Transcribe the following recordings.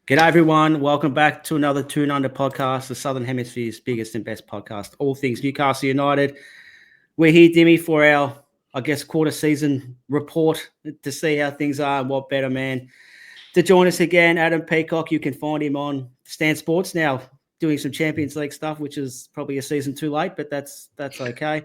G'day everyone, welcome back to another Toon podcast, the Southern Hemisphere's biggest and best podcast, all things Newcastle United. We're here, Dimi, for our, quarter season report to see how things are and what better man to join us again. Adam Peacock, you can find him on Stan Sports now, doing some Champions League stuff, which is probably a season too late, but that's okay.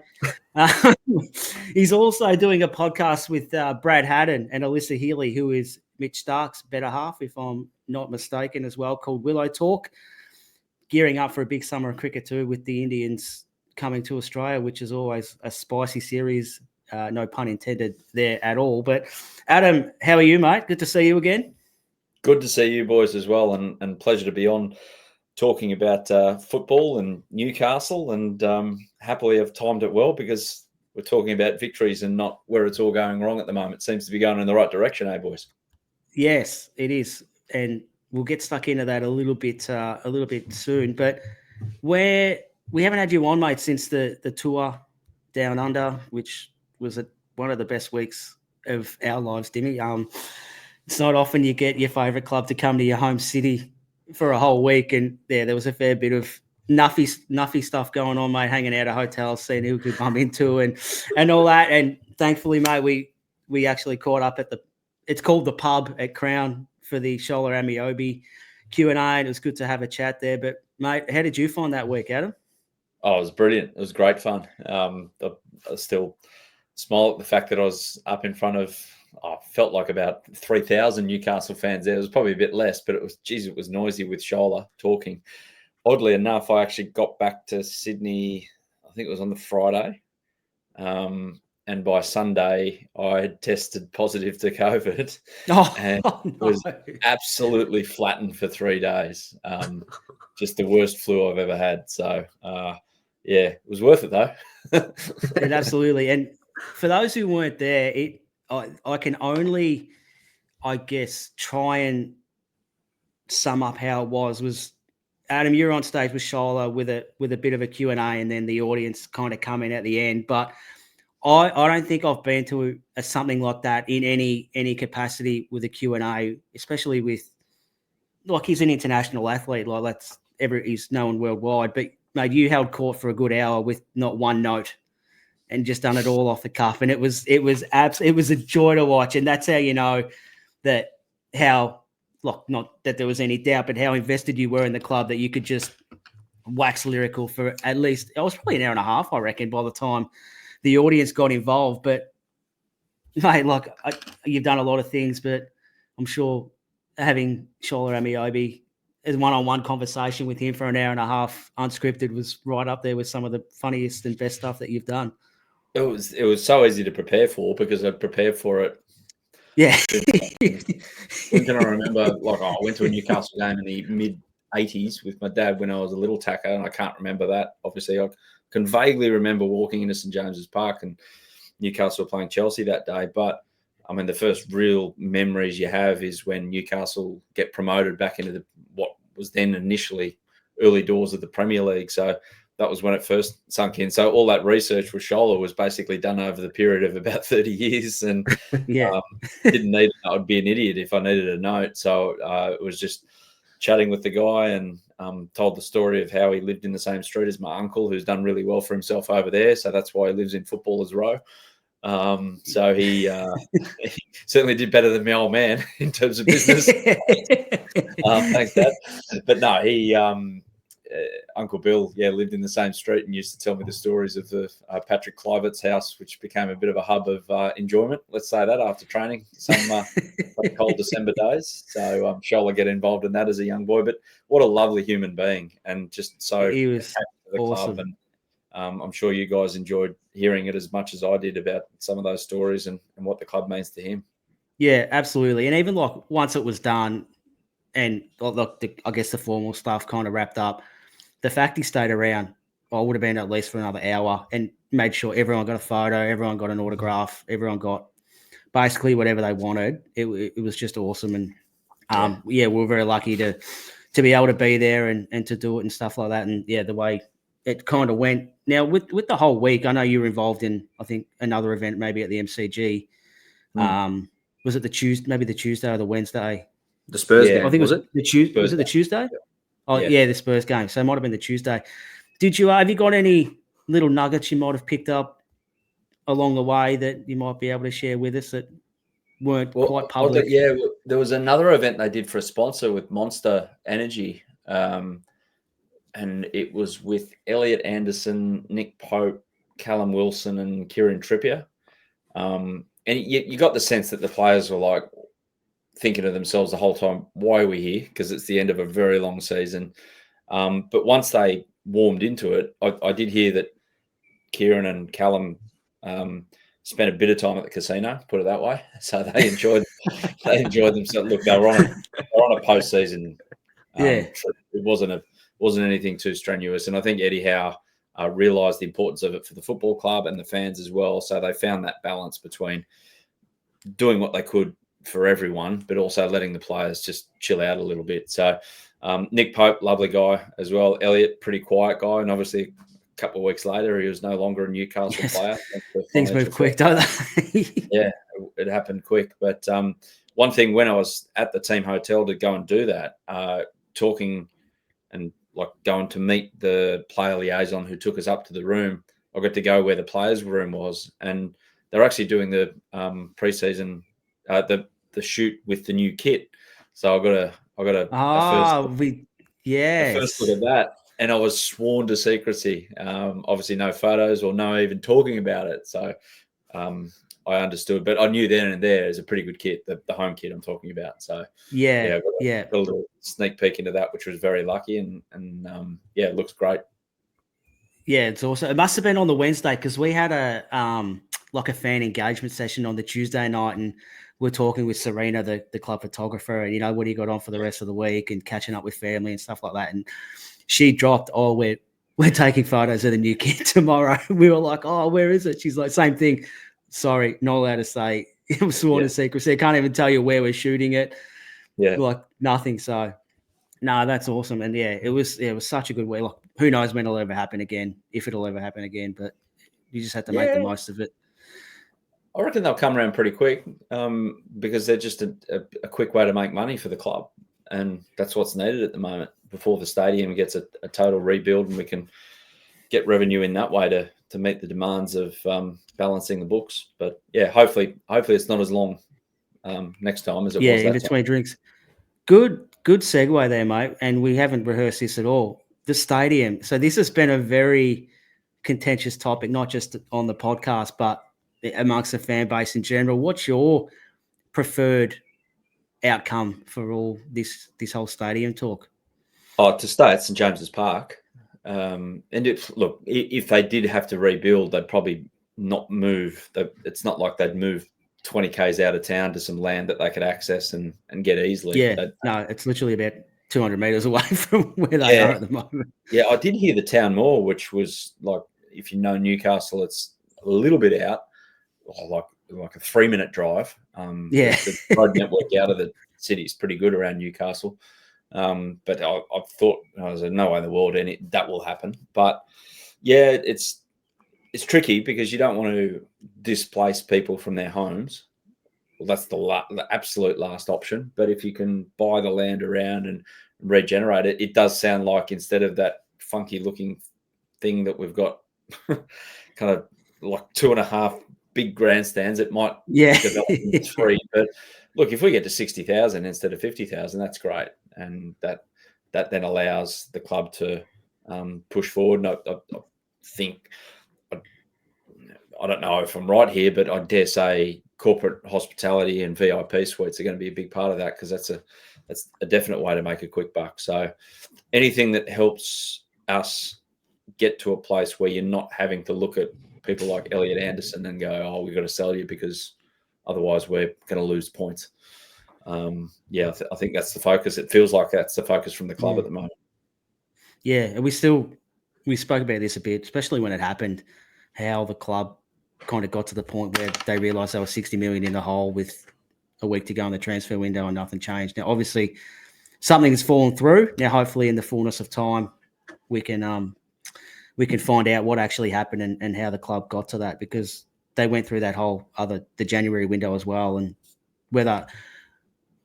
He's also doing a podcast with Brad Haddon and Alyssa Healy, who is Mitch Stark's better half, if I'm not mistaken, as well, called Willow Talk. Gearing up for a big summer of cricket too, with the Indians coming to Australia, which is always a spicy series. No pun intended there at all. But Adam, how are you, mate? Good to see you again. Good to see you boys as well, and pleasure to be on talking about football and Newcastle, and happily have timed it well because we're talking about victories and not where it's all going wrong at the moment. It seems to be going in the right direction, boys? Yes, it is, and we'll get stuck into that a little bit soon. But we haven't had you on, mate, since the tour down under, which was one of the best weeks of our lives, Dimmy. It's not often you get your favourite club to come to your home city for a whole week, and there was a fair bit of nuffy stuff going on, mate. Hanging out at hotels, seeing who could bump into and all that. And thankfully, mate, we actually caught up at it's called the Pub at Crown for the Shola Amiobi Q&A, and it was good to have a chat there. But, mate, how did you find that week, Adam? Oh, it was brilliant. It was great fun. I still smile at the fact that I was up in front of, felt like about 3,000 Newcastle fans there. It was probably a bit less, but it was noisy with Shola talking. Oddly enough, I actually got back to Sydney, I think it was on the Friday. And by Sunday, I had tested positive to COVID and was absolutely flattened for 3 days. Just the worst flu I've ever had. So, it was worth it, though. Absolutely. And for those who weren't there, I can only, try and sum up how it was Adam, you're on stage with Shola with a bit of a Q&A, and then the audience kind of come in at the end. But I don't think I've been to something like that in any capacity with a Q&A, especially with, like, he's an international athlete, like he's known worldwide. But mate, you held court for a good hour with not one note, and just done it all off the cuff, and it was a joy to watch, and that's how you know that not that there was any doubt, but how invested you were in the club, that you could just wax lyrical for at least, it was probably an hour and a half, I reckon, by the time the audience got involved. But mate, you've done a lot of things, but I'm sure having Shola Amiobi as one-on-one conversation with him for an hour and a half, unscripted, was right up there with some of the funniest and best stuff that you've done. It was so easy to prepare for because I'd prepared for it. Yeah. When can I remember? I went to a Newcastle game in the mid-'80s with my dad when I was a little tacker, and I can't remember that. Obviously, I can vaguely remember walking into St James's Park and Newcastle playing Chelsea that day. But, I mean, the first real memories you have is when Newcastle get promoted back into what was then initially early doors of the Premier League. So that was when it first sunk in. So all that research with Shola was basically done over the period of about 30 years, and didn't need it. I would be an idiot if I needed a note. So it was just chatting with the guy, and told the story of how he lived in the same street as my uncle, who's done really well for himself over there. So that's why he lives in Footballers Row. So he certainly did better than my old man in terms of business. Thanks, Dad. But no, he... Uncle Bill, lived in the same street and used to tell me the stories of the Patrick Kluivert's house, which became a bit of a hub of enjoyment, let's say that, after training some cold December days. So Shola get involved in that as a young boy. But what a lovely human being, and just so he was the awesome. club. And I'm sure you guys enjoyed hearing it as much as I did about some of those stories and what the club means to him. Yeah, absolutely. And even once it was done and the formal stuff kind of wrapped up, the fact he stayed around, I would have been at least for another hour, and made sure everyone got a photo, everyone got an autograph, everyone got basically whatever they wanted. It was just awesome. And we were very lucky to be able to be there and to do it and stuff like that. And the way it kind of went. Now with the whole week, I know you were involved in, I think, another event maybe at the MCG. Was it the Tuesday or the Wednesday? The Spurs I game, think was it it? the Tuesday. Spurs Was it the game. Tuesday? Oh Yeah. yeah, the Spurs game. So it might have been the Tuesday. Did you have you got any little nuggets you might have picked up along the way that you might be able to share with us that weren't quite public? There was another event they did for a sponsor with Monster Energy, and it was with Elliot Anderson, Nick Pope, Callum Wilson, and Kieran Trippier. And you got the sense that the players were like thinking to themselves the whole time, why are we here? Because it's the end of a very long season. But once they warmed into it, I did hear that Kieran and Callum spent a bit of time at the casino, put it that way. So they enjoyed themselves. Look, they were on a postseason trip. It wasn't anything too strenuous, and I think Eddie Howe realised the importance of it for the football club and the fans as well. So they found that balance between doing what they could for everyone, but also letting the players just chill out a little bit. So Nick Pope, lovely guy as well. Elliot, pretty quiet guy, and obviously a couple of weeks later, he was no longer a Newcastle player. Things move quick, don't they? Yeah, it happened quick. But one thing, when I was at the team hotel to go and do that, talking and like going to meet the player liaison who took us up to the room, I got to go where the players' room was, and they're actually doing the preseason, the shoot with the new kit. So I got a first look at that, and I was sworn to secrecy. Obviously, no photos or no even talking about it. So I understood, but I knew then and there is a pretty good kit, the home kit I'm talking about. So got a little sneak peek into that, which was very lucky, and it looks great. Yeah, it's awesome. It must have been on the Wednesday because we had a like a fan engagement session on the Tuesday night, and we're talking with Serena, the club photographer, and what do you got on for the rest of the week, and catching up with family and stuff like that. And she dropped, "Oh, we're taking photos of the new kid tomorrow." We were like, "Oh, where is it?" She's like, "Same thing. Sorry, not allowed to say. It was sworn to secrecy. I can't even tell you where we're shooting it. Yeah, like nothing." So, no, that's awesome. And it was such a good week. Like, who knows when it'll ever happen again, if it'll ever happen again. But you just have to make the most of it. I reckon they'll come around pretty quick because they're just a quick way to make money for the club, and that's what's needed at the moment before the stadium gets a total rebuild, and we can get revenue in that way to meet the demands of balancing the books. But hopefully it's not as long next time as it was. In between drinks. Good segue there, mate. And we haven't rehearsed this at all. The stadium. So this has been a very contentious topic, not just on the podcast, but amongst the fan base in general. What's your preferred outcome for all this whole stadium talk? Oh, to stay at St James's Park. And if they did have to rebuild, they'd probably not move. It's not like they'd move 20 k's out of town to some land that they could access and get easily. It's literally about 200 meters away from where they are at the moment. Yeah, I did hear the town mall, which was like, if you know Newcastle, it's a little bit out, like a 3-minute drive. The road network out of the city is pretty good around Newcastle. But I thought, I was like, no way in the world that will happen. But it's tricky because you don't want to displace people from their homes. Well, that's the absolute last option. But if you can buy the land around and regenerate it, it does sound like instead of that funky looking thing that we've got kind of like 2.5 big grandstands, it might develop into 3. But look, if we get to 60,000 instead of 50,000, that's great. And that then allows the club to push forward. And I think, I don't know if I'm right here, but I dare say corporate hospitality and VIP suites are going to be a big part of that, because that's a definite way to make a quick buck. So anything that helps us get to a place where you're not having to look at people like Elliot Anderson and go, "Oh, we've got to sell you because otherwise we're going to lose points." I think that's the focus. It feels like that's the focus from the club at the moment. Yeah, and we spoke about this a bit, especially when it happened, how the club kind of got to the point where they realised they were 60 million in the hole with a week to go in the transfer window and nothing changed. Now, obviously, something has fallen through. Now, hopefully, in the fullness of time, we can find out what actually happened and how the club got to that, because they went through that whole the January window as well, and whether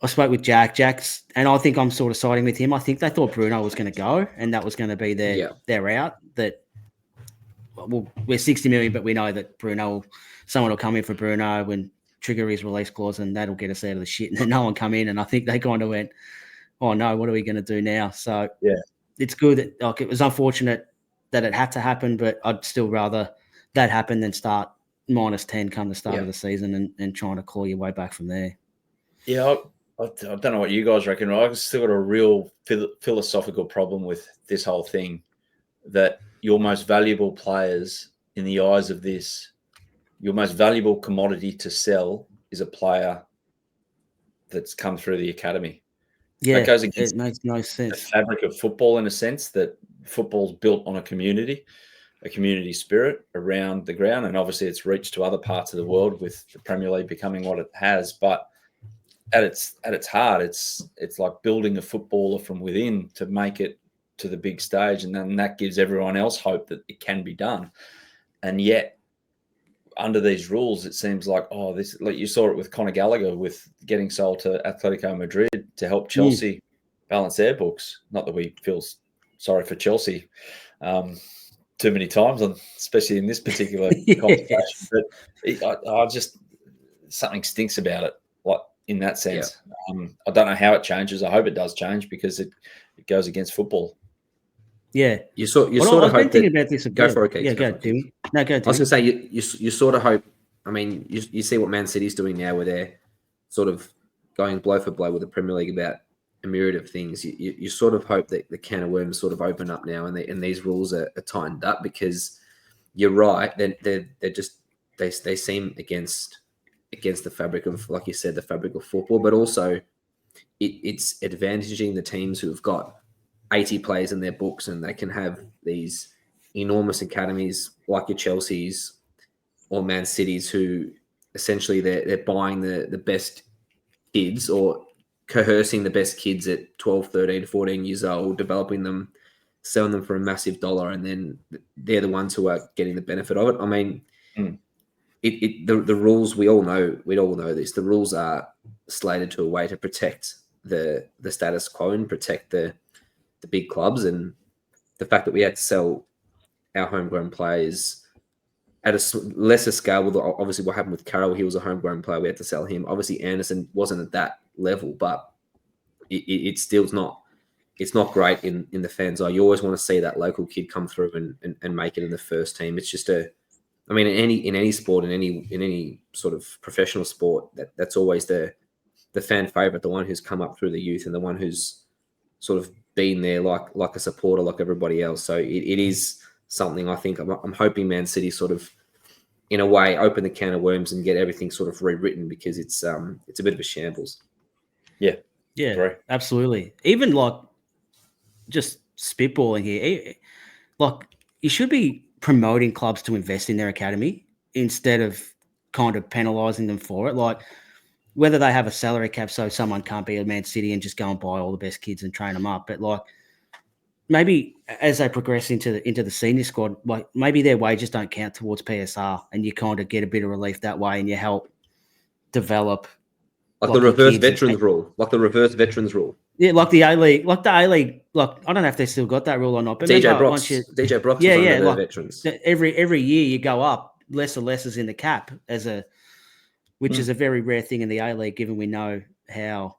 I spoke with Jack's, and I think I'm sort of siding with him. I think they thought Bruno was going to go, and that was going to be their out. That well, we're 60 million, but we know that someone will come in for Bruno and trigger his release clause, and that'll get us out of the shit. And then no one come in, and I think they kind of went, "Oh no, what are we going to do now?" So it's good that it was unfortunate that it had to happen, but I'd still rather that happen than start -10 come the start of the season and trying to claw your way back from there. Yeah, I don't know what you guys reckon. I've still got a real philosophical problem with this whole thing, that your most valuable players in the eyes of this, your most valuable commodity to sell is a player that's come through the academy. Yeah, that goes against it makes no sense. The fabric of football, in a sense, that football's built on a community spirit around the ground, and obviously it's reached to other parts of the world with the Premier League becoming what it has. But at its heart, it's like building a footballer from within to make it to the big stage, and then that gives everyone else hope that it can be done. And yet, under these rules, it seems like like you saw it with Conor Gallagher with getting sold to Atletico Madrid to help Chelsea balance their books. Not that we feel sorry for Chelsea too many times, especially in this particular conversation. But I just something stinks about it, like in that sense. I don't know how it changes. I hope it does change because it goes against football. Yeah, you sort of hope that. About this go for it, Keith. Yeah, go, Dimi. No, go. Dimi. I was going to say you sort of hope. I mean, you see what Man City's doing now, where they're sort of going blow for blow with the Premier League about a myriad of things. You sort of hope that the can of worms sort of open up now, and these rules are tightened up, because you're right. They seem against the fabric of, like you said, the fabric of football, but also it's advantaging the teams who have got 80 players in their books, and they can have these enormous academies like your Chelseas or Man Cities, who essentially they're buying the best kids, or coercing the best kids at 12, 13, 14 years old, developing them, selling them for a massive dollar, and then they're the ones who are getting the benefit of it. I mean, the rules, we all know this. The rules are slated to a way to protect the status quo and protect the big clubs, and the fact that we had to sell our homegrown players at a lesser scale. With obviously what happened with Carroll, he was a homegrown player. We had to sell him. Obviously Anderson wasn't at that level, but it still's not. It's not great in the fans' eye. You always want to see that local kid come through and make it in the first team. It's just in any sport, in any sort of professional sport, that's always the fan favorite, the one who's come up through the youth, and the one who's sort of been there like a supporter, like everybody else. So it is something I think I'm hoping Man City sort of, in a way, open the can of worms and get everything sort of rewritten, because it's a bit of a shambles. Yeah, right. Absolutely. Even like just spitballing here, like you should be promoting clubs to invest in their academy instead of kind of penalising them for it. Like whether they have a salary cap so someone can't be a Man City and just go and buy all the best kids and train them up, but like maybe as they progress into the senior squad, like maybe their wages don't count towards PSR, and you kind of get a bit of relief that way, and you help develop the reverse veterans rule. Yeah, like the A-League. Like I don't know if they still got that rule or not. But DJ Brock's the veterans. Every year you go up, less and less is in the cap which is a very rare thing in the A-League, given we know how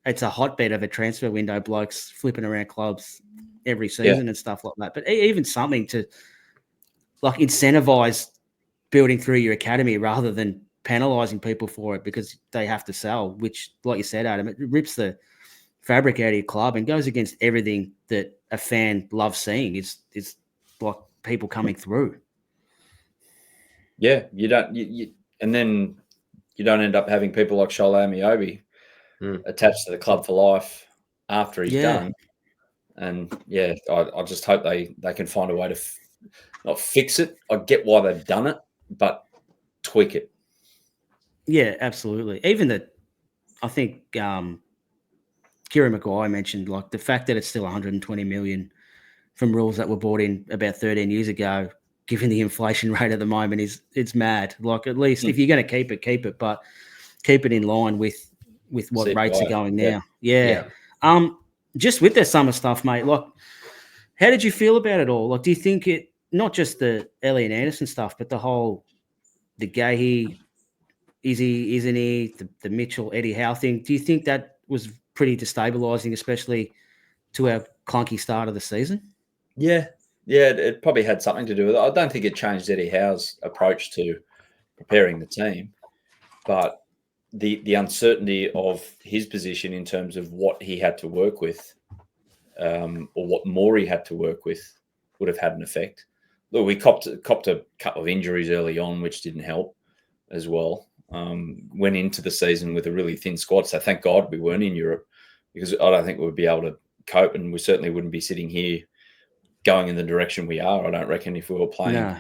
it's a hotbed of a transfer window, blokes flipping around clubs every season and stuff like that. But even something to like incentivize building through your academy rather than penalizing people for it because they have to sell, which, like you said, Adam, it rips the fabric out of your club and goes against everything that a fan loves seeing. Is like people coming through. Yeah, you don't, and then you don't end up having people like Shola Amiobi attached to the club for life after he's done. And I just hope they can find a way to not fix it. I get why they've done it, but tweak it. Yeah, absolutely. Even I think Kieran Maguire mentioned like the fact that it's still 120 million from rules that were brought in about 13 years ago, given the inflation rate at the moment, it's mad. Like at least if you're going to keep it, but keep it in line with with what See, rates are right. going Yeah. now. Yeah. Just with their summer stuff, mate, like, how did you feel about it all? Like, do you think it, not just the Elliot Anderson stuff, but the whole, the Gahey, is he, isn't he, the Mitchell, Eddie Howe thing, do you think that was pretty destabilising, especially to our clunky start of the season? Yeah, it probably had something to do with it. I don't think it changed Eddie Howe's approach to preparing the team, but the uncertainty of his position in terms of what he had to work with, or what more he had to work with, would have had an effect. Look, we copped a couple of injuries early on, which didn't help as well. Went into the season with a really thin squad, so thank God we weren't in Europe, because I don't think we would be able to cope, and we certainly wouldn't be sitting here going in the direction we are. I don't reckon if we were playing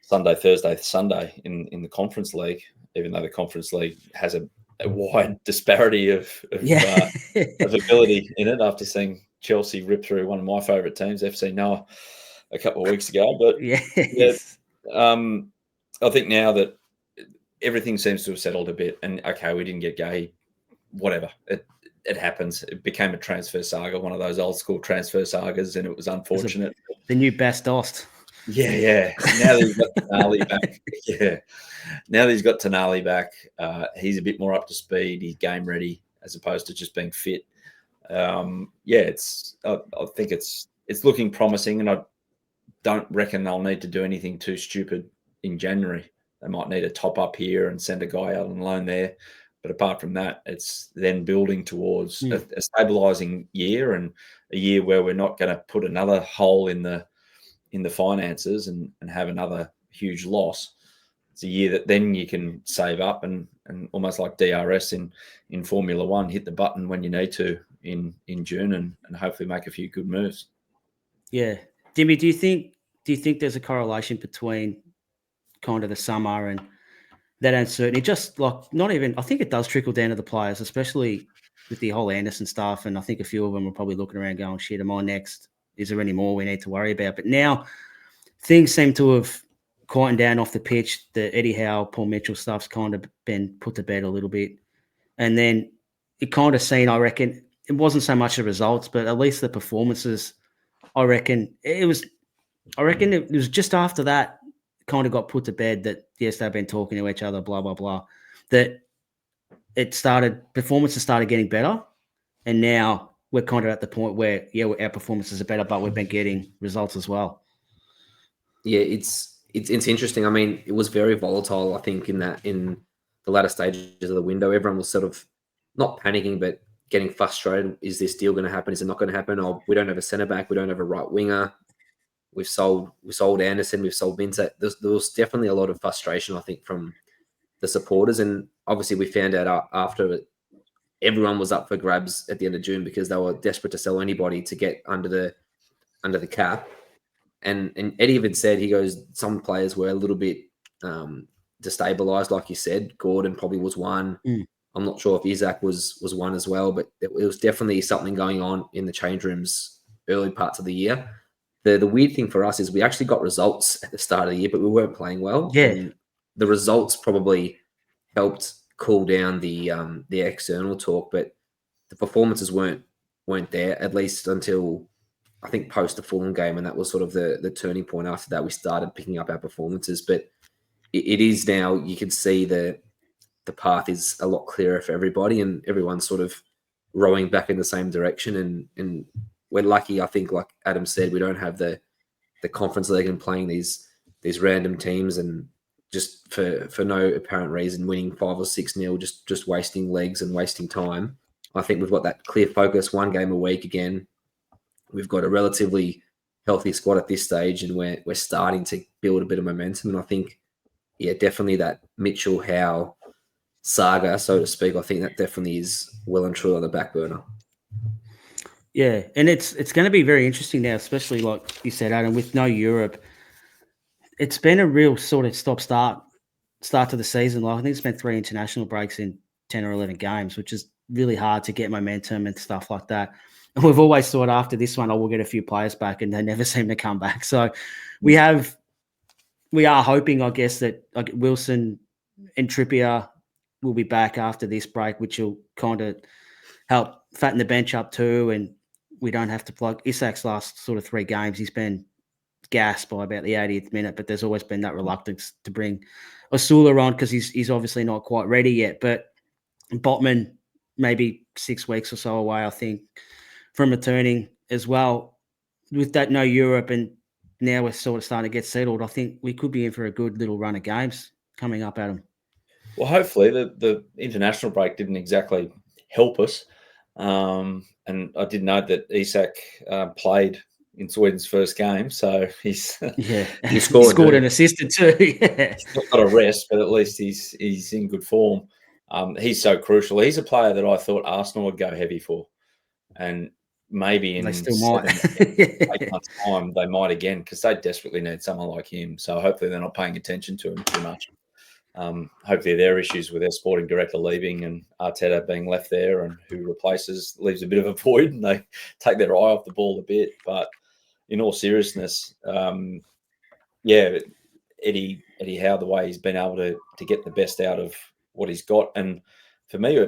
Sunday, Thursday, Sunday in the Conference League, even though the Conference League has a wide disparity of ability in it, after seeing Chelsea rip through one of my favourite teams, FC Noah, a couple of weeks ago. But yes. I think now that everything seems to have settled a bit, and okay, we didn't get Gay, whatever. It happens. It became a transfer saga, one of those old school transfer sagas, and it was unfortunate. The new best Ost. Yeah. Now that he's got Tonali back, now that he's got Tonali back, he's a bit more up to speed. He's game ready, as opposed to just being fit. I think it's looking promising, and I don't reckon they'll need to do anything too stupid in January. They might need a top up here and send a guy out on loan there. But apart from that, it's then building towards a stabilising year, and a year where we're not going to put another hole in the finances and have another huge loss. It's a year that then you can save up and almost like DRS in Formula One, hit the button when you need to in June and hopefully make a few good moves. Yeah. Dimi, do you think there's a correlation between kind of the summer and that uncertainty? Just like, not even, I think it does trickle down to the players, especially with the whole Anderson stuff. And I think a few of them are probably looking around going, shit, am I next? Is there any more we need to worry about? But now things seem to have quietened down off the pitch. The Eddie Howe, Paul Mitchell stuff's kind of been put to bed a little bit. And then it kind of seen, I reckon, it wasn't so much the results, but at least the performances, I reckon it was just after that kind of got put to bed that, yes, they've been talking to each other, blah, blah, blah, that performances started getting better. And now we're kind of at the point where, our performances are better, but we've been getting results as well. Yeah, it's interesting. I mean, it was very volatile, I think, in the latter stages of the window. Everyone was sort of not panicking, but getting frustrated. Is this deal going to happen? Is it not going to happen? Or we don't have a centre back. We don't have a right winger. We sold Anderson. We've sold Vincent. There was definitely a lot of frustration, I think, from the supporters. And obviously we found out after it, everyone was up for grabs at the end of June because they were desperate to sell anybody to get under the cap. And Eddie even said, he goes, some players were a little bit destabilised, like you said. Gordon probably was one. I'm not sure if Isaac was one as well, but it was definitely something going on in the change rooms early parts of the year. The weird thing for us is we actually got results at the start of the year, but we weren't playing well. Yeah. And the results probably helped cool down the external talk, but the performances weren't there, at least until I think post the Fulham game, and that was sort of the turning point. After that, we started picking up our performances, but it is now, you can see the path is a lot clearer for everybody, and everyone's sort of rowing back in the same direction. And we're lucky, I think, like Adam said, we don't have the Conference League and playing these random teams and just for no apparent reason winning 5 or 6-0, just wasting legs and wasting time. I think we've got that clear focus, one game a week again. We've got a relatively healthy squad at this stage, and we're starting to build a bit of momentum. And I think, definitely that Mitchell Howe saga, so to speak, I think that definitely is well and truly on the back burner. Yeah, and it's going to be very interesting now, especially like you said, Adam, with no Europe. It's been a real sort of stop-start to the season. Like, I think it's been 3 international breaks in 10 or 11 games, which is really hard to get momentum and stuff like that. And we've always thought after this one, we'll get a few players back, and they never seem to come back. So we are hoping, I guess, that like Wilson and Trippier will be back after this break, which will kind of help fatten the bench up too. And we don't have to plug Isak's last sort of 3 games. He's been gassed by about the 80th minute, but there's always been that reluctance to bring Osula on because he's obviously not quite ready yet. But Botman, maybe 6 weeks or so away, I think, from returning as well. With that, no Europe, and now we're sort of starting to get settled. I think we could be in for a good little run of games coming up, Adam. Well, hopefully the international break didn't exactly help us. And I did note that Isak played in Sweden's first game, so he's he scored and assisted too. Yeah. He's not got a rest, but at least he's in good form. He's so crucial. He's a player that I thought Arsenal would go heavy for, and maybe in 8 months' time they might again because they desperately need someone like him. So hopefully they're not paying attention to him too much. Hopefully their issues with their sporting director leaving and Arteta being left there and who replaces leaves a bit of a void and they take their eye off the ball a bit. But in all seriousness, Eddie Howe, the way he's been able to get the best out of what he's got. And for me,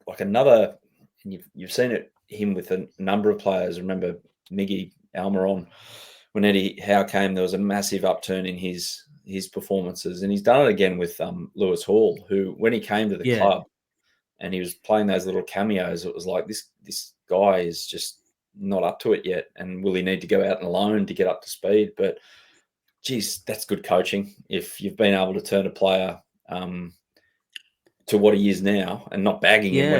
like another, and you've seen him with a number of players. Remember Miggy Almiron, when Eddie Howe came, there was a massive upturn in his performances, and he's done it again with Lewis Hall, who when he came to the club and he was playing those little cameos, it was like this guy is just not up to it yet, and will he need to go out on loan to get up to speed? But geez, that's good coaching if you've been able to turn a player to what he is now, and not bagging him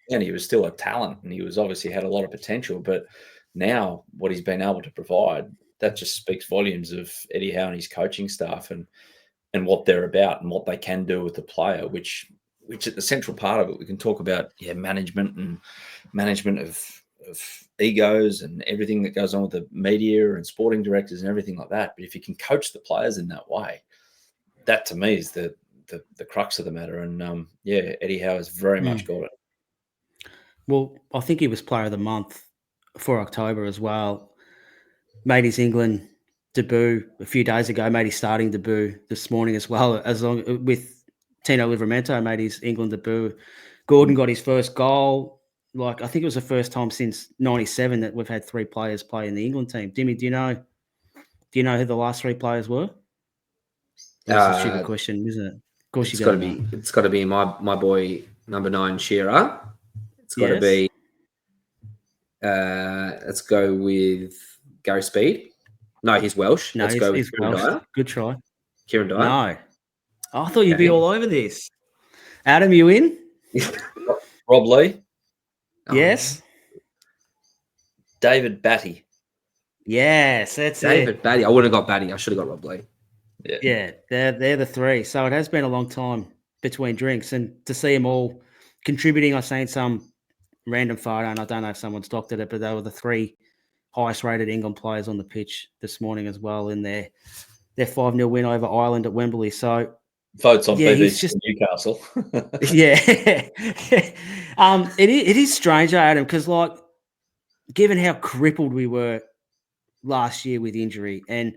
when he was still a talent, and he was obviously had a lot of potential, but now what he's been able to provide, that just speaks volumes of Eddie Howe and his coaching staff and what they're about and what they can do with the player, which at the central part of it, we can talk about management of egos and everything that goes on with the media and sporting directors and everything like that. But if you can coach the players in that way, that to me is the crux of the matter. And Eddie Howe has very much got it. Well, I think he was player of the month for October as well. Made his England debut a few days ago, made his starting debut this morning as well, with Tino Livramento made his England debut. Gordon got his first goal. Like, I think it was the first time since 97 that we've had 3 players play in the England team. Dimi, do you know who the last 3 players were? That's a stupid question, isn't it? Of course it's got to be my boy number 9 Shearer. It's got to be let's go with Gary Speed. No, he's Welsh. No, let's go with he's Kieran Welsh. Dyer. Good try. Kieran Dyer. No. I thought you'd be all over this. Adam, you in? Rob Lee. Yes. David Batty. Yes, that's David Batty. I wouldn't have got Batty. I should have got Rob Lee. Yeah, they're the 3. So it has been a long time between drinks, and to see them all contributing. I've seen some random photo, and I don't know if someone's doctored it, but they were the 3 highest rated England players on the pitch this morning as well in their 5-0 win over Ireland at Wembley. So votes on BBC Newcastle. It is strange, Adam, because like given how crippled we were last year with injury, and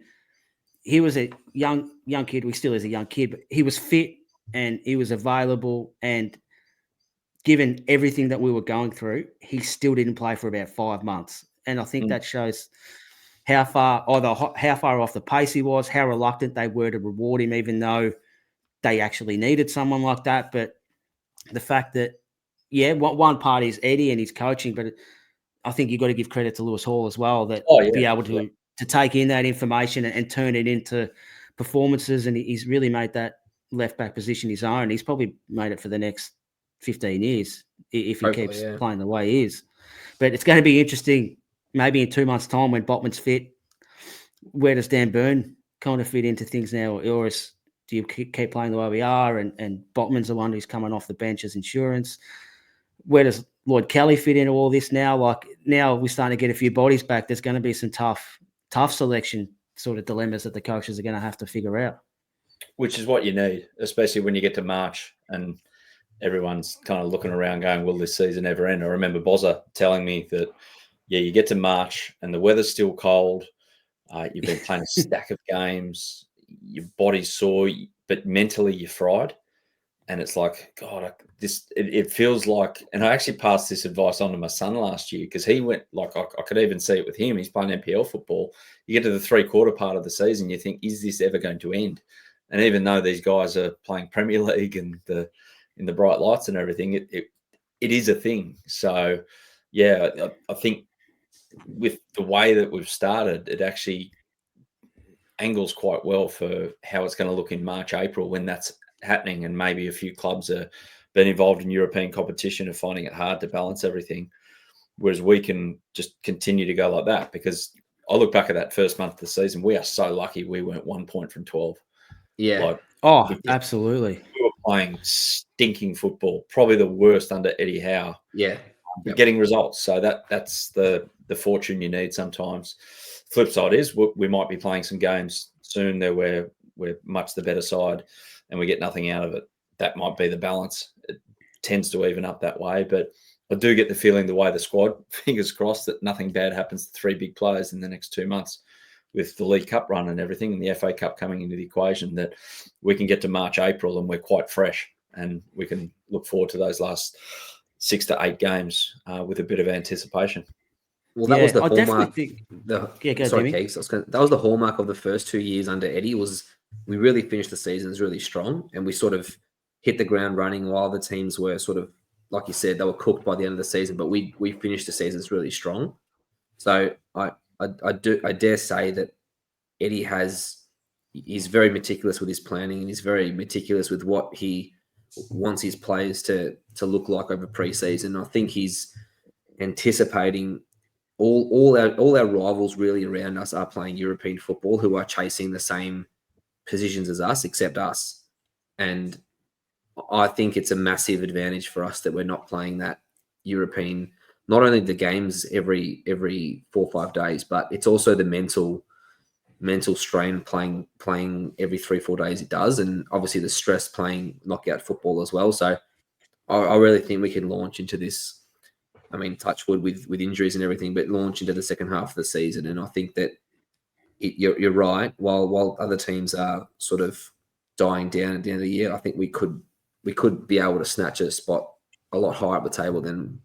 he was a young kid. We still is a young kid, but he was fit and he was available. And given everything that we were going through, he still didn't play for about 5 months. And I think that shows how far off the pace he was, how reluctant they were to reward him, even though they actually needed someone like that. But the fact that, one part is Eddie and his coaching, but I think you've got to give credit to Lewis Hall as well, that be able to take in that information and turn it into performances. And he's really made that left back position his own. He's probably made it for the next 15 years if he keeps playing the way he is. But it's going to be interesting, maybe in 2 months' time when Botman's fit, where does Dan Burn kind of fit into things now? Or do you keep playing the way we are and Botman's the one who's coming off the bench as insurance? Where does Lloyd Kelly fit into all this now? Like, now we're starting to get a few bodies back. There's going to be some tough selection sort of dilemmas that the coaches are going to have to figure out. Which is what you need, especially when you get to March and everyone's kind of looking around going, will this season ever end? I remember Bozza telling me that, you get to March and the weather's still cold. You've been playing a stack of games. Your body's sore, but mentally you're fried. And it's like, God, it feels like, and I actually passed this advice on to my son last year because he went, like, I could even see it with him. He's playing NPL football. You get to the 3/4 part of the season, you think, is this ever going to end? And even though these guys are playing Premier League and in the bright lights and everything, it is a thing. So, yeah, I think with the way that we've started, it actually angles quite well for how it's going to look in March, April when that's happening, and maybe a few clubs are been involved in European competition and finding it hard to balance everything, whereas we can just continue to go like that. Because I look back at that first month of the season, we are so lucky we weren't 1 point from 12. Yeah. Absolutely. We were playing stinking football, probably the worst under Eddie Howe. Yeah. But getting results. So that's the fortune you need sometimes. Flip side is we might be playing some games soon there where we're much the better side and we get nothing out of it. That might be the balance. It tends to even up that way. But I do get the feeling the way the squad, fingers crossed, that nothing bad happens to 3 big players in the next 2 months with the League Cup run and everything and the FA Cup coming into the equation, that we can get to March, April and we're quite fresh and we can look forward to those last 6 to 8 games with a bit of anticipation. Well, that was the hallmark. Keith. That was the hallmark of the first 2 years under Eddie. Was we really finished the seasons really strong, and we sort of hit the ground running while the teams were sort of, like you said, they were cooked by the end of the season. But we finished the seasons really strong. So I dare say that Eddie he's very meticulous with his planning, and he's very meticulous with what he wants his players to look like over pre-season. I think he's anticipating all our rivals really around us are playing European football, who are chasing the same positions as us, except us. And I think it's a massive advantage for us that we're not playing that European, not only the games every 4 or 5 days, but it's also the mental strain playing every 3-4 days it does, and obviously the stress playing knockout football as well. So I really think we can launch into this. I mean, touch wood with injuries and everything, but launch into the second half of the season. And I think that you're right. While other teams are sort of dying down at the end of the year, I think we could be able to snatch a spot a lot higher up the table than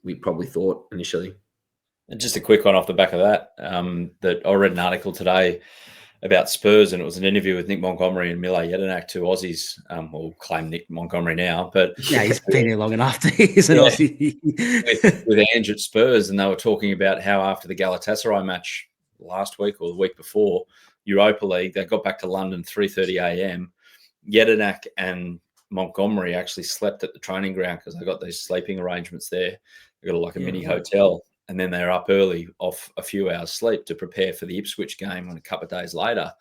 we probably thought initially. And just a quick one off the back of that, that I read an article today about Spurs, and it was an interview with Nick Montgomery and Mile Jedinak, 2 Aussies. We'll claim Nick Montgomery now, but yeah, he's been here long enough. He's an Aussie. with Ange at Spurs, and they were talking about how after the Galatasaray match last week or the week before, Europa League, they got back to London 3:30 a.m. Jedinak and Montgomery actually slept at the training ground because they got these sleeping arrangements there. They got a mini hotel. And then they're up early off a few hours sleep to prepare for the Ipswich game a couple of days later.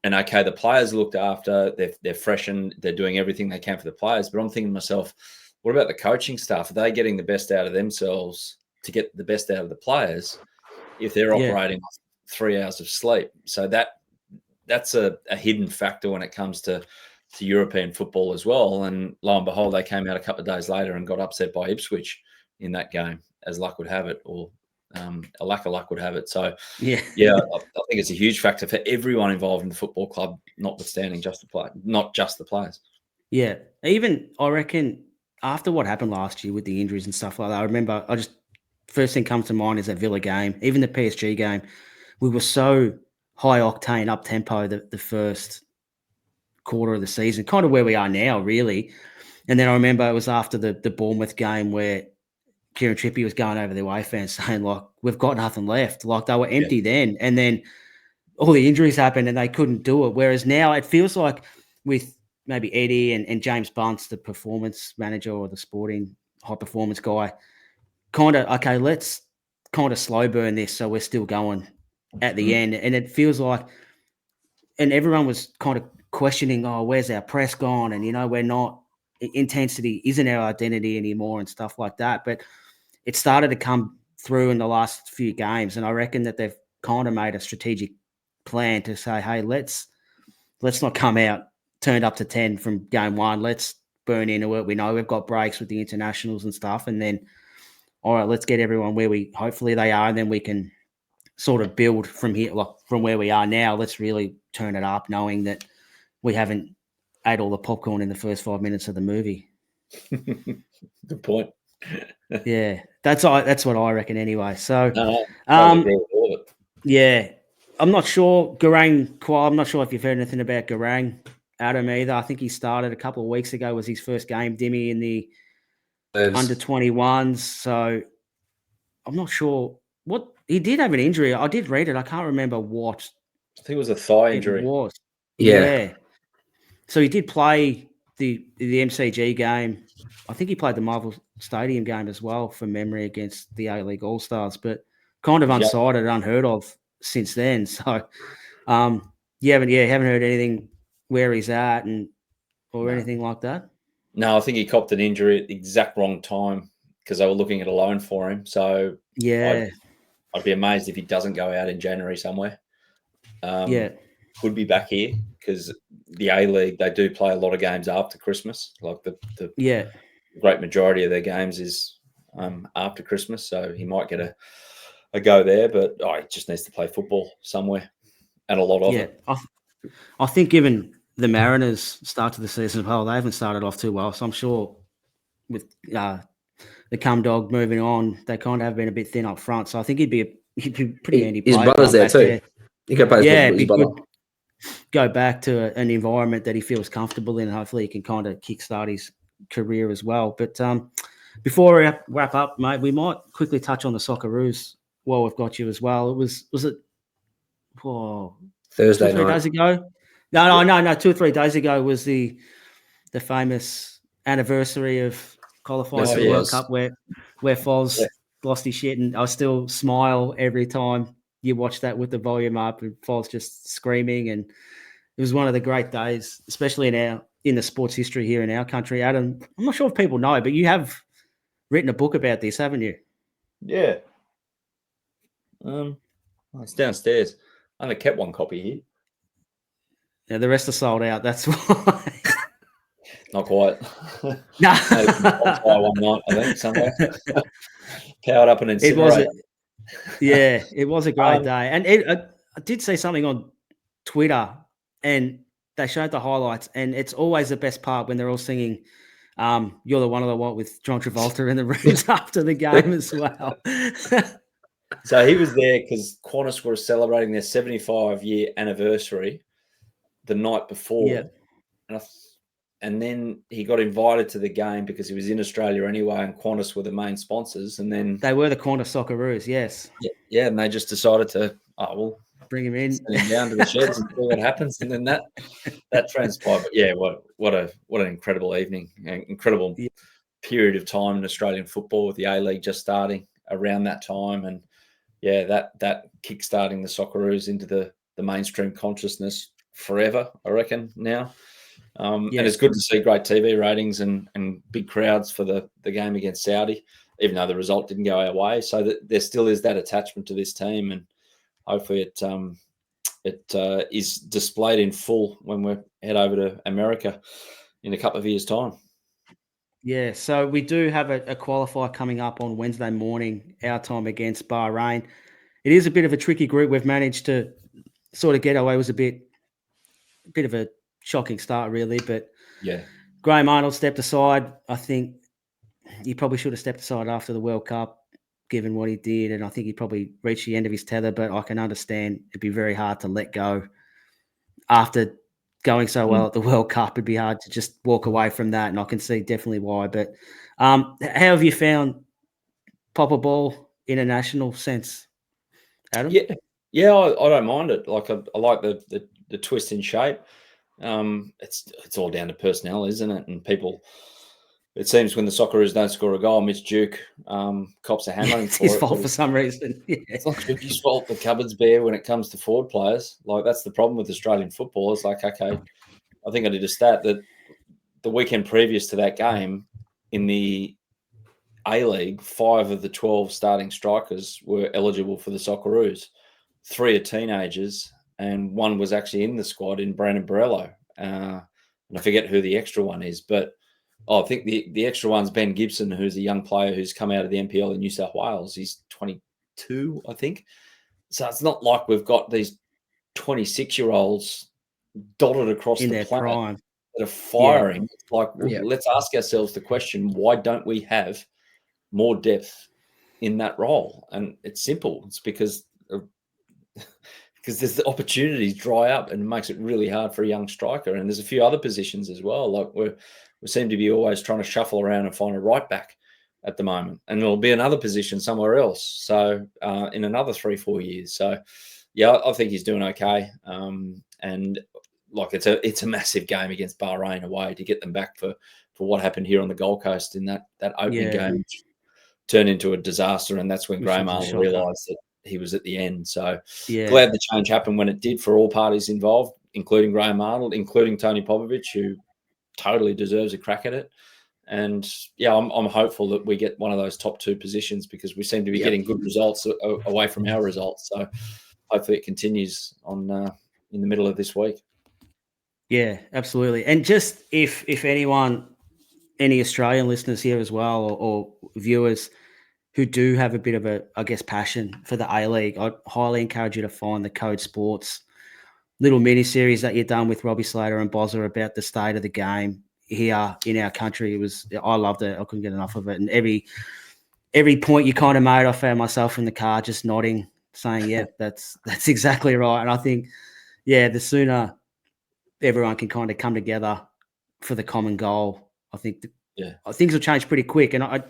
And okay, the players looked after, they're freshened, they're doing everything they can for the players. But I'm thinking to myself, what about the coaching staff? Are they getting the best out of themselves to get the best out of the players if they're operating 3 hours of sleep? So that's a hidden factor when it comes to European football as well. And lo and behold, they came out a couple of days later and got upset by Ipswich in that game, as luck would have it, or a lack of luck would have it. So, I think it's a huge factor for everyone involved in the football club, notwithstanding not just the players. Yeah, even I reckon after what happened last year with the injuries and stuff like that, I remember first thing comes to mind is that Villa game, even the PSG game. We were so high octane, up tempo the first quarter of the season, kind of where we are now, really. And then I remember it was after the Bournemouth game where Kieran Trippier was going over the away fans saying, like, we've got nothing left. Like, they were empty then. And then all the injuries happened and they couldn't do it. Whereas now it feels like with maybe Eddie and James Bunce, the performance manager or the sporting high performance guy, kind of, okay, let's kind of slow burn this so we're still going at the end. And it feels like, and everyone was kind of questioning, oh, where's our press gone? And, we're not, intensity isn't our identity anymore and stuff like that. But it started to come through in the last few games, and I reckon that they've kind of made a strategic plan to say, hey, let's not come out turned up to 10 from game one. Let's burn into it. We know we've got breaks with the internationals and stuff, and then, all right, let's get everyone where hopefully they are, and then we can sort of build from here, like from where we are now. Let's really turn it up, knowing that we haven't ate all the popcorn in the first 5 minutes of the movie. Good point. Yeah, that's what I reckon anyway. So, I agree with all of it. yeah, I'm not sure. Garang Kuol, I'm not sure if you've heard anything about Garang, Adam, either. I think he started a couple of weeks ago, was his first game, Dimi, in the under 21s. So I'm not sure what he did have an injury. I did read it. I can't remember what I think it was a thigh it injury. was. Yeah. So he did play the MCG game. I think he played the Marvel Stadium game as well, from memory, against the A-League All-Stars, but kind of unsighted, unheard of since then. So you haven't heard anything where he's at or anything like that? No, I think he copped an injury at the exact wrong time because they were looking at a loan for him. So yeah, I'd be amazed if he doesn't go out in January somewhere. Could be back here because the A-League, they do play a lot of games after Christmas. Like the great majority of their games is after Christmas. So he might get a go there, but he just needs to play football somewhere and a lot of it. I think given the Mariners' start to the season as well, they haven't started off too well. So I'm sure with the cum dog moving on, they kind of have been a bit thin up front. So I think he'd be pretty handy. His brother's there too. He could play his brother. Go back to an environment that he feels comfortable in. Hopefully he can kind of kickstart his career as well. But before we wrap up, mate, we might quickly touch on the Socceroos while we've got you as well. Was it Thursday 2 or 3 days ago? No. 2 or 3 days ago was the famous anniversary of qualifying for the World Cup where Foz lost his shit, and I still smile every time you watch that with the volume up and Foz just screaming. And it was one of the great days, especially in the sports history here in our country. Adam, I'm not sure if people know, but you have written a book about this, haven't you? Yeah. It's downstairs. I only kept one copy here. Yeah, the rest are sold out. That's why. Not quite. No. One night, I think, somewhere. Powered up and incinerated. It was a great day. And I did see something on Twitter, and they showed the highlights, and it's always the best part when they're all singing You're the One of the What with John Travolta in the rooms after the game as well. So he was there because Qantas were celebrating their 75-year anniversary the night before. Yeah. And then he got invited to the game because he was in Australia anyway, and Qantas were the main sponsors. And then they were the Qantas Socceroos, yes. Yeah, and they just decided to, bring him in, send him down to the sheds and see what happens. And then that transpired. But yeah, what an incredible evening, an incredible period of time in Australian football with the A-League just starting around that time, and that kickstarting the Socceroos into the mainstream consciousness forever, I reckon now. And it's good to see great TV ratings and big crowds for the game against Saudi, even though the result didn't go our way. So that there still is that attachment to this team, and hopefully it is displayed in full when we head over to America in a couple of years' time. Yeah, so we do have a qualifier coming up on Wednesday morning, our time, against Bahrain. It is a bit of a tricky group. We've managed to sort of get away. It was a bit of a shocking start, really, but Graham Arnold stepped aside. I think he probably should have stepped aside after the World Cup, given what he did, and I think he probably reached the end of his tether, but I can understand it'd be very hard to let go after going so well at the World Cup. It'd be hard to just walk away from that, and I can see definitely why. But how have you found Popper Ball in a national sense, Adam? Yeah, I don't mind it. Like I like the twist in shape. It's all down to personnel, isn't it? And people, it seems when the Socceroos don't score a goal, Mitch Duke cops a hammering it's for his it. fault for some reason. It's not his fault. The cupboard's bare when it comes to forward players. Like, that's the problem with Australian football. It's like, okay, I think I did a stat that the weekend previous to that game in the A-League, 5 of the 12 starting strikers were eligible for the Socceroos. 3 are teenagers, and 1 was actually in the squad in Brandon Borello. And I forget who the extra one is, but I think the extra one's Ben Gibson, who's a young player who's come out of the NPL in New South Wales. He's 22, I think. So it's not like we've got these 26-year-olds dotted across in the their planet prime. that are firing. Yeah. It's like, Yeah. let's ask ourselves the question, why don't we have more depth in that role? And it's simple. It's because there's the opportunities dry up and it makes it really hard for a young striker. And there's a few other positions as well. Like we seem to be always trying to shuffle around and find a right back at the moment. And it'll be another position somewhere else. So in another 3-4 years. So yeah, I think he's doing okay. And like it's a massive game against Bahrain away to get them back for what happened here on the Gold Coast in that opening game, which turned into a disaster. And that's when Graham Arnold realised that he was at the end. So glad the change happened when it did for all parties involved, including Graham Arnold, including Tony Popovic, who totally deserves a crack at it. And yeah, I'm hopeful that we get one of those top 2 positions because we seem to be getting good results away from our results. So hopefully it continues on in the middle of this week. Yeah, absolutely. And just if anyone, any Australian listeners here as well, or viewers who do have a bit of a, I guess, passion for the A-League, I'd highly encourage you to find the Code Sports little mini-series that you've done with Robbie Slater and Bozza about the state of the game here in our country. I loved it. I couldn't get enough of it. And every point you kind of made, I found myself in the car just nodding, saying, yeah, that's exactly right. And I think, yeah, the sooner everyone can kind of come together for the common goal, I think things will change pretty quick. And I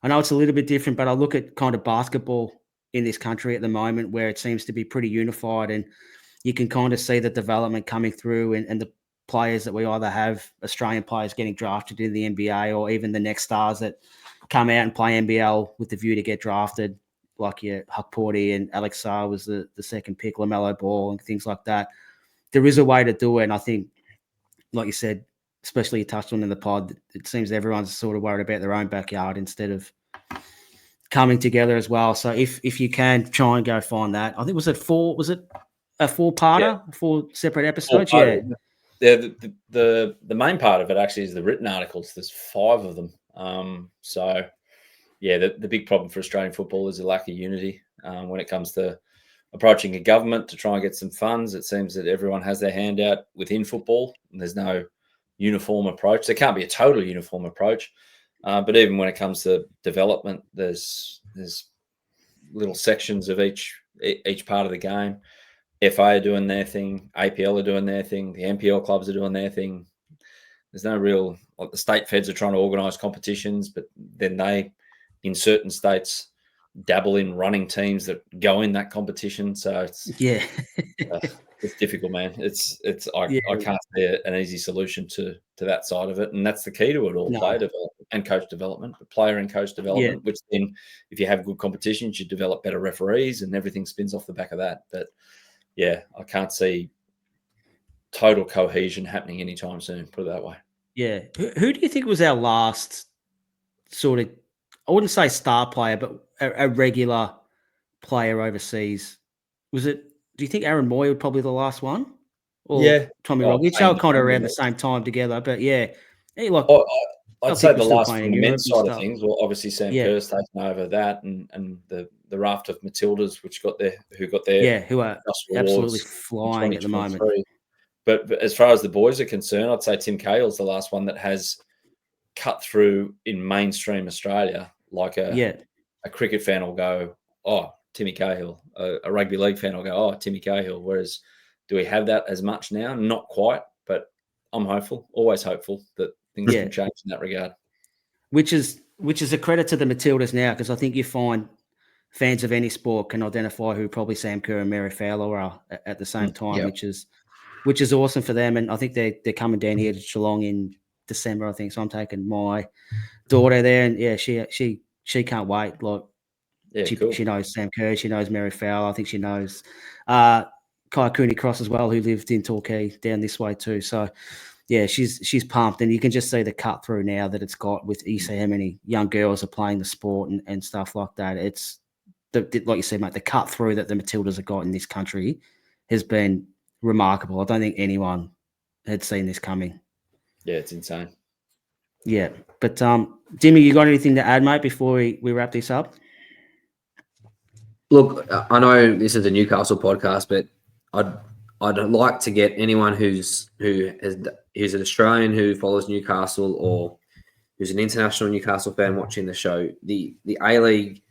know it's a little bit different, but I look at kind of basketball in this country at the moment where it seems to be pretty unified and you can kind of see the development coming through and the players that we either have, Australian players getting drafted in the NBA or even the next stars that come out and play NBL with the view to get drafted, like Huck Porty and Alex Sarr was the second pick, LaMelo Ball and things like that. There is a way to do it. And I think, like you said, especially you touched on in the pod, it seems everyone's sort of worried about their own backyard instead of coming together as well. So if you can try and go find that, I think was it a 4-parter, 4 separate episodes? Yeah. The main part of it actually is the written articles. There's 5 of them. So yeah, the big problem for Australian football is a lack of unity when it comes to approaching a government to try and get some funds. It seems that everyone has their hand out within football and there's no uniform approach. There can't be a total uniform approach. But even when it comes to development, there's little sections of each part of the game. FA are doing their thing, APL are doing their thing, the NPL clubs are doing their thing. There's no real, like the state feds are trying to organise competitions, but then they, in certain states, dabble in running teams that go in that competition. So it's it's difficult, man. I can't see an easy solution to that side of it, and that's the key to it all: player development and coach development, but player and coach development. Which then, if you have good competitions, you develop better referees, and everything spins off the back of that. But yeah, I can't see total cohesion happening anytime soon. Put it that way. Yeah. Who do you think was our last sort of, I wouldn't say star player, but a regular player overseas? Was it, do you think Aaron Moy was probably the last one? Or Tommy Rogic? They were kind of around the same time together, but yeah. I'd say the last from the men's side of things. Well, obviously Sam Kerr's taken over that, and the raft of Matildas, who got their who are absolutely flying at the moment. But as far as the boys are concerned, I'd say Tim Cahill's the last one that has cut through in mainstream Australia, like a cricket fan will go, oh, Timmy Cahill. A rugby league fan will go, oh, Timmy Cahill. Whereas, do we have that as much now? Not quite, but I'm hopeful, always hopeful that things can change in that regard. Which is a credit to the Matildas now, because I think you find fans of any sport can identify who probably Sam Kerr and Mary Fowler are at the same time, which is awesome for them. And I think they're coming down here to Geelong in December, I think. So I'm taking my daughter there, and she can't wait. Like, she knows Sam Kerr, she knows Mary Fowler. I think she knows Kai Cooney Cross as well, who lived in Torquay down this way too. So yeah, she's pumped, and you can just see the cut through now that it's got with you see how many young girls are playing the sport and stuff like that. It's like you said, mate, the cut through that the Matildas have got in this country has been remarkable. I don't think anyone had seen this coming. Yeah, it's insane. Yeah. But Dimi, you got anything to add, mate, before we wrap this up? Look, I know this is a Newcastle podcast, but I'd like to get anyone who's an Australian who follows Newcastle or who's an international Newcastle fan watching the show. The A-League,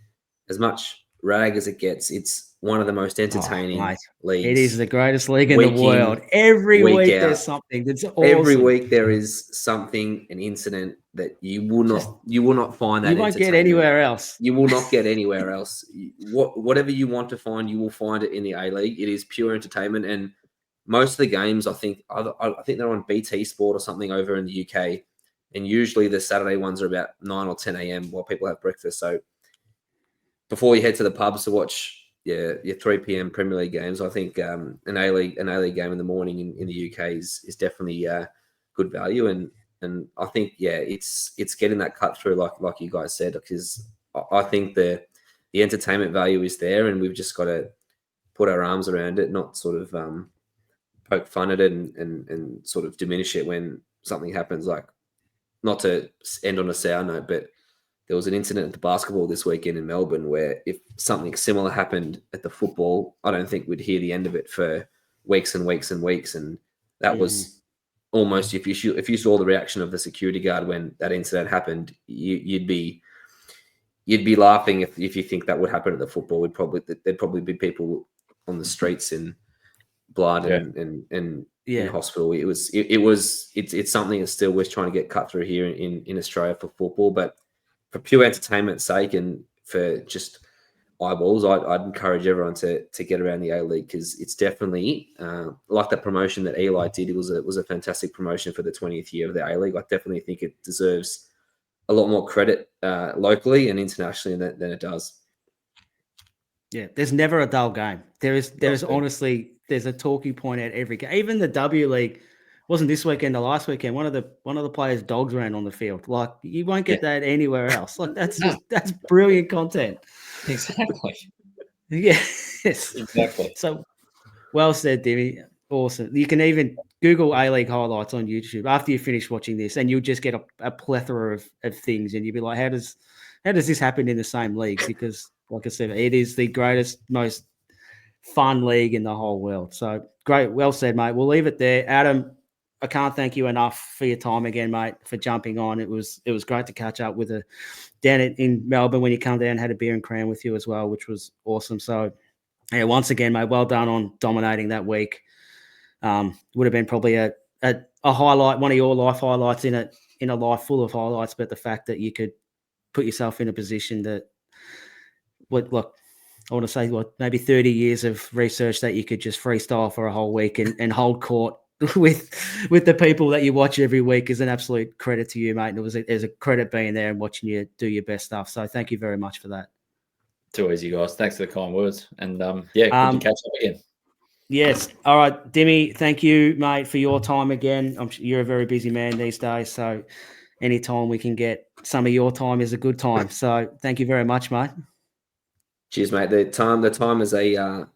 as much rag as it gets, it's one of the most entertaining leagues. It is the greatest league in the world. Every week there's something. It's awesome. Every week there is something, an incident that you will not find that you won't get anywhere else. You will not get anywhere else. Whatever you want to find, you will find it in the A-League. It is pure entertainment, and most of the games, I think they're on BT Sport or something over in the UK, and usually the Saturday ones are about 9 or 10 a.m. while people have breakfast. So before you head to the pubs to watch your 3 p.m. Premier League games, I think an A-League game in the morning in the UK is definitely good value, and I think it's getting that cut through like you guys said, because I think the entertainment value is there, and we've just got to put our arms around it, not sort of poke fun at it and sort of diminish it when something happens. Like, not to end on a sour note, but there was an incident at the basketball this weekend in Melbourne where if something similar happened at the football, I don't think we'd hear the end of it for weeks and weeks and weeks. And that was almost, if you saw the reaction of the security guard when that incident happened, you'd be laughing if you think that would happen at the football. There'd probably be people on the streets in blood and in hospital. It's something that's still we're trying to get cut through here in Australia for football, but for pure entertainment's sake and for just eyeballs, I'd encourage everyone to get around the A-League, because it's definitely like that promotion that Eli did. It was a fantastic promotion for the 20th year of the A-League. I definitely think it deserves a lot more credit locally and internationally than it does. Yeah, there's never a dull game. There's honestly, there's a talking point at every game. Even the W League wasn't this weekend, the last weekend. One of the players' dogs ran on the field. Like, you won't get that anywhere else. Like, that's brilliant content. Exactly. Yes. Exactly. So, well said, Dimi. Awesome. You can even Google A-League highlights on YouTube after you finish watching this, and you'll just get a plethora of things, and you'll be like, how does this happen in the same leagues? Because, like I said, it is the greatest, most fun league in the whole world. So great. Well said, mate. We'll leave it there. Adam, I can't thank you enough for your time again, mate, for jumping on. It was great to catch up with down in Melbourne when you come down, had a beer and cram with you as well, which was awesome. So yeah, once again, mate, well done on dominating that week. Would have been probably a highlight, one of your life highlights in a life full of highlights, but the fact that you could put yourself in a position that I want to say maybe 30 years of research that you could just freestyle for a whole week and hold court with the people that you watch every week is an absolute credit to you, mate. And there's a credit being there and watching you do your best stuff. So thank you very much for that. Too easy, guys. Thanks for the kind words. And good to catch up again. Yes. All right, Dimi, thank you, mate, for your time again. I'm sure you're a very busy man these days, so anytime we can get some of your time is a good time. So thank you very much, mate. Cheers, mate. The time as a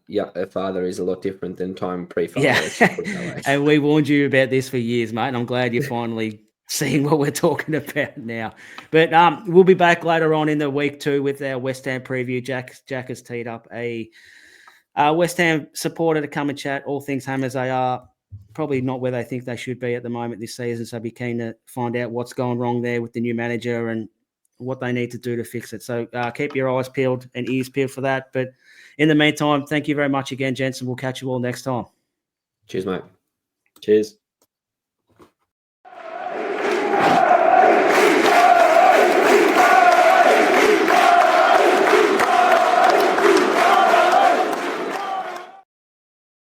father is a lot different than time pre-father. Yeah. And we warned you about this for years, mate, and I'm glad you're finally seeing what we're talking about now. But we'll be back later on in the week too with our West Ham preview. Jack has teed up a West Ham supporter to come and chat all things Hammers. They are probably not where they think they should be at the moment this season, so I'd be keen to find out what's going wrong there with the new manager and what they need to do to fix it. So keep your eyes peeled and ears peeled for that. But in the meantime, thank you very much again, gents, and we'll catch you all next time. Cheers, mate. Cheers.